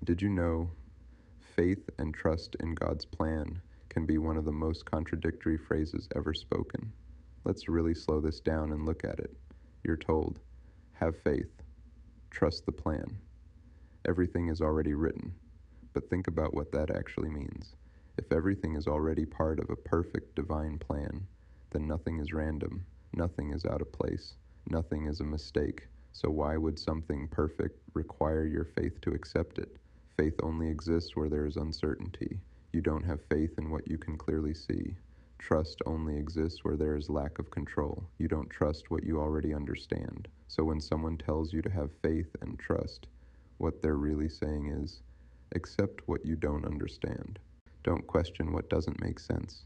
Did you know faith and trust in God's plan can be one of the most contradictory phrases ever spoken? Let's really slow this down and look at it. You're told, have faith, trust the plan. Everything is already written. But think about what that actually means. If everything is already part of a perfect divine plan, then nothing is random, nothing is out of place, nothing is a mistake. So why would something perfect require your faith to accept it? Faith only exists where there is uncertainty. You don't have faith in what you can clearly see. Trust only exists where there is lack of control. You don't trust what you already understand. So when someone tells you to have faith and trust, what they're really saying is, accept what you don't understand. Don't question what doesn't make sense.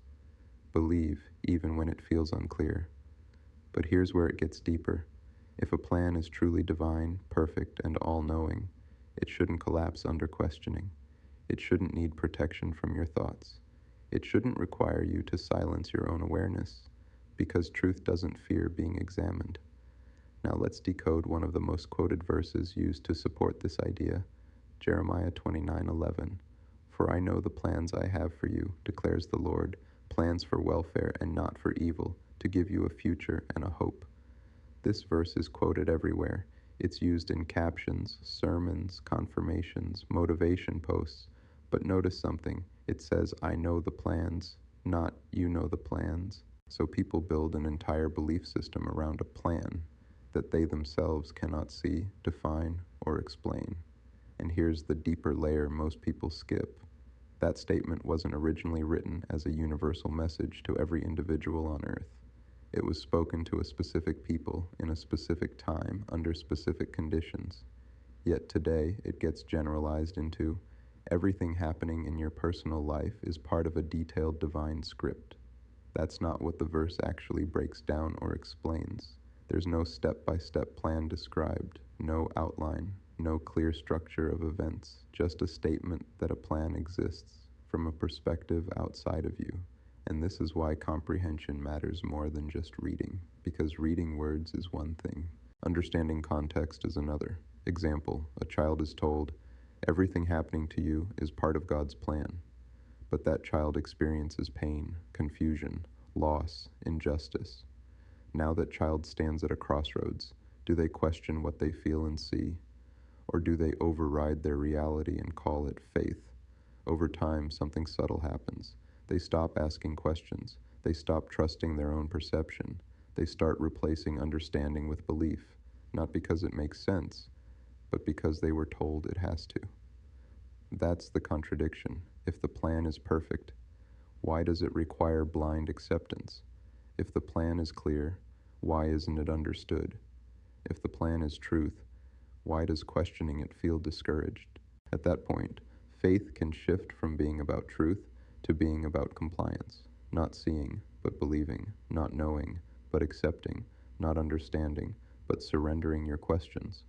Believe even when it feels unclear. But here's where it gets deeper. If a plan is truly divine, perfect, and all-knowing, it shouldn't collapse under questioning. It shouldn't need protection from your thoughts. It shouldn't require you to silence your own awareness, because truth doesn't fear being examined. Now let's decode one of the most quoted verses used to support this idea, Jeremiah 29:11. For I know the plans I have for you, declares the Lord, plans for welfare and not for evil, to give you a future and a hope. This verse is quoted everywhere. It's used in captions, sermons, confirmations, motivation posts. But notice something. It says, I know the plans, not you know the plans. So people build an entire belief system around a plan that they themselves cannot see, define, or explain. And here's the deeper layer most people skip. That statement wasn't originally written as a universal message to every individual on earth. It was spoken to a specific people in a specific time under specific conditions. Yet today it gets generalized into everything happening in your personal life is part of a detailed divine script. That's not what the verse actually breaks down or explains. There's no step-by-step plan described, no outline, no clear structure of events, just a statement that a plan exists from a perspective outside of you. And this is why comprehension matters more than just reading, because reading words is one thing. Understanding context is another. Example, a child is told, everything happening to you is part of God's plan. But that child experiences pain, confusion, loss, injustice. Now that child stands at a crossroads. Do they question what they feel and see? Or do they override their reality and call it faith? Over time, something subtle happens. They stop asking questions. They stop trusting their own perception. They start replacing understanding with belief, not because it makes sense, but because they were told it has to. That's the contradiction. If the plan is perfect, why does it require blind acceptance? If the plan is clear, why isn't it understood? If the plan is truth, why does questioning it feel discouraged? At that point, faith can shift from being about truth to being about compliance, not seeing, but believing, not knowing, but accepting, not understanding, but surrendering your questions.